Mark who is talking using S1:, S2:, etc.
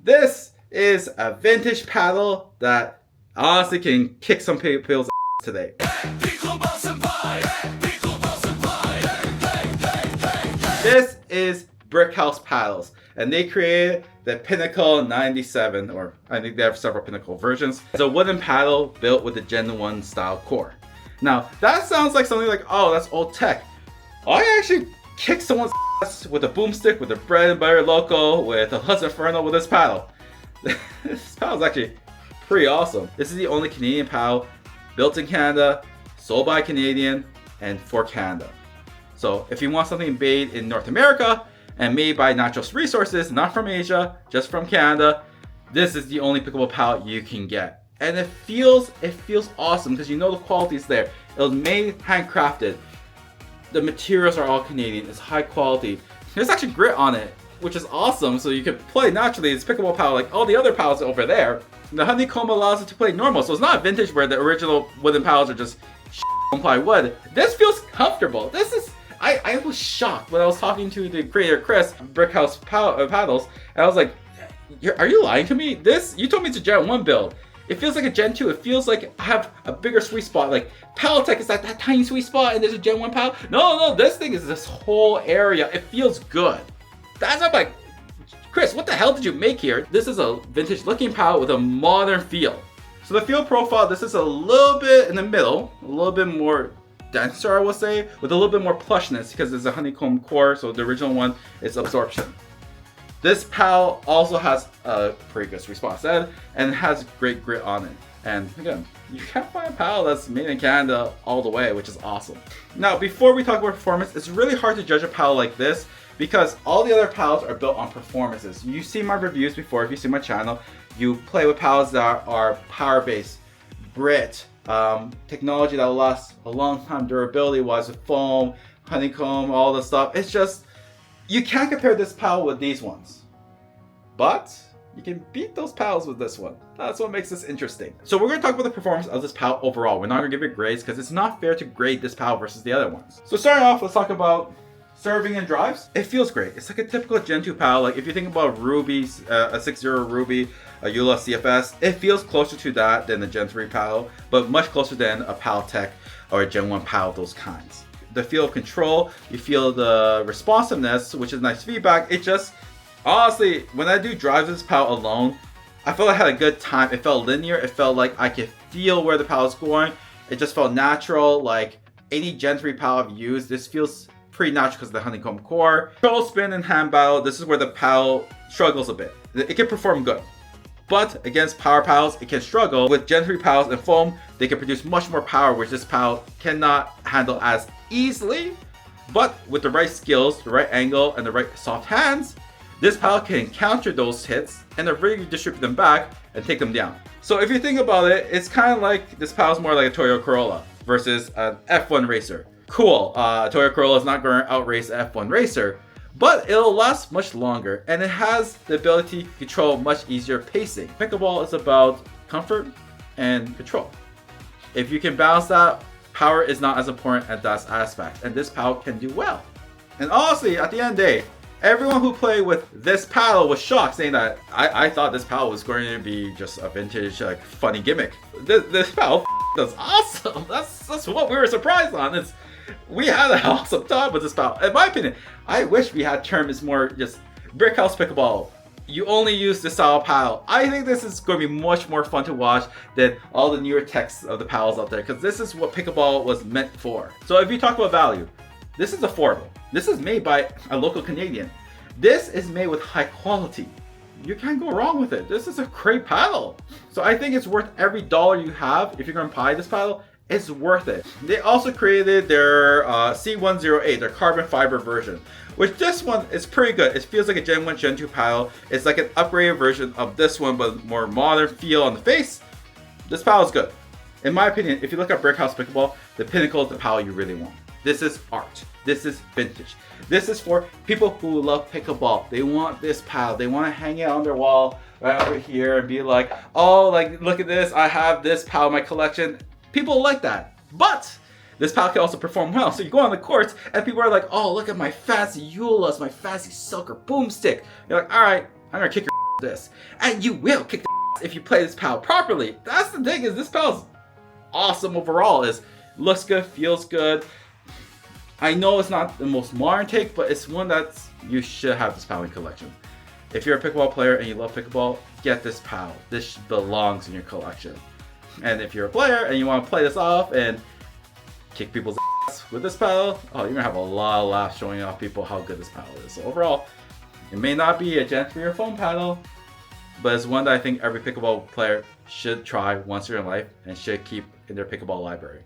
S1: This is a vintage paddle that honestly can kick some people's ass today. This is Brickhouse paddles, and they created the Pinnacle 97, or I think they have several Pinnacle versions. It's a wooden paddle built with the Gen 1 style core. Now, that sounds like something like, oh, that's old tech. I actually kicked someone's ass with a boomstick, with a bread and butter loco, with a Hudson Inferno with this paddle. This paddle is actually pretty awesome. This is the only Canadian paddle built in Canada, sold by a Canadian, and for Canada. So if you want something made in North America and made by natural resources, not from Asia, just from Canada, this is the only pickable paddle you can get. And it feels awesome because you know the quality is there. It was made handcrafted. The materials are all Canadian. It's high quality. There's actually grit on it, which is awesome. So you can play naturally. It's pickable paddle like all the other paddles over there. The honeycomb allows it to play normal. So it's not vintage where the original wooden paddles are just ply wood. This feels comfortable. This is I was shocked when I was talking to the creator Chris, Brickhouse paddles, and I was like, are you lying to me? You told me it's a Gen 1 build. It feels like a Gen 2. It feels like I have a bigger sweet spot. Like Paddle Tech is that tiny sweet spot and there's a Gen 1 paddle. No, this thing is this whole area. It feels good. I'm like, Chris, what the hell did you make here? This is a vintage looking paddle with a modern feel. So the feel profile, this is a little bit in the middle, a little bit more denser, I will say, with a little bit more plushness because it's a honeycomb core, so the original one is absorption. This paddle also has a pretty good response and it has great grit on it. And again, you can't find a paddle that's made in Canada all the way, which is awesome. Now, before we talk about performance, it's really hard to judge a paddle like this because all the other paddles are built on performances. You've seen my reviews before, if you see my channel, you play with paddles that are power-based, grit, technology that will last a long time, durability-wise, with foam, honeycomb, all the stuff. It's just, you can't compare this paddle with these ones. But you can beat those paddles with this one. That's what makes this interesting. So we're going to talk about the performance of this paddle overall. We're not going to give it grades because it's not fair to grade this paddle versus the other ones. So starting off, let's talk about serving and drives. It feels great. It's like a typical Gen 2 paddle. Like if you think about Ruby's, a 6.0 Ruby, a Eula CFS, it feels closer to that than the Gen 3 paddle, but much closer than a Paddle Tech or a Gen 1 paddle, those kinds. The feel of control, you feel the responsiveness, which is nice feedback. It just, honestly, when I do drives with this paddle alone, I felt I had a good time. It felt linear. It felt like I could feel where the paddle's going. It just felt natural. Like any Gen 3 paddle I've used, this feels pretty natural because of the honeycomb core. Control, spin, and hand battle, this is where the paddle struggles a bit. It can perform good. But against power paddles, it can struggle. With Gen 3 paddles and foam, they can produce much more power, which this paddle cannot handle as easily. But with the right skills, the right angle, and the right soft hands, this paddle can counter those hits and then really distribute them back and take them down. So if you think about it, it's kind of like this paddle is more like a Toyota Corolla versus an F1 racer. Cool, Toyota Corolla is not going to outrace an F1 racer, but it'll last much longer and it has the ability to control much easier pacing. Pickleball is about comfort and control. If you can balance that, power is not as important as that aspect, and this paddle can do well. And honestly, at the end of the day, everyone who played with this paddle was shocked, saying that I thought this paddle was going to be just a vintage, like, funny gimmick. This paddle is awesome. That's what we were surprised on. We had an awesome time with this paddle. In my opinion, I wish we had terms more just Brickhouse pickleball. You only use this style of paddle. I think this is going to be much more fun to watch than all the newer techs of the paddles out there, because this is what pickleball was meant for. So if you talk about value, this is affordable. This is made by a local Canadian. This is made with high quality. You can't go wrong with it. This is a great paddle. So I think it's worth every dollar you have. If you're going to buy this paddle, it's worth it. They also created their C108, their carbon fiber version, which this one is pretty good. It feels like a Gen 1, Gen 2 paddle. It's like an upgraded version of this one, but more modern feel on the face. This paddle is good. In my opinion, if you look at Brickhouse Pickleball, the Pinnacle is the paddle you really want. This is art. This is vintage. This is for people who love pickleball. They want this paddle. They want to hang it on their wall right over here and be like, oh, like, look at this. I have this paddle in my collection. People like that. But this paddle can also perform well. So you go on the courts and people are like, oh, look at my fancy Eulas, my fancy Silker boomstick. You're like, all right, I'm going to kick your this. And you will kick the ass if you play this paddle properly. That's the thing, is this paddle's awesome overall. It looks good, feels good. I know it's not the most modern take, but it's one that's, you should have this paddle in collection. If you're a pickleball player and you love pickleball, get this paddle. This belongs in your collection. And if you're a player and you want to play this off and kick people's ass with this paddle, oh, you're gonna have a lot of laughs showing off people how good this paddle is. So overall, it may not be a gem for your phone paddle, but it's one that I think every pickleball player should try once in their life and should keep in their pickleball library.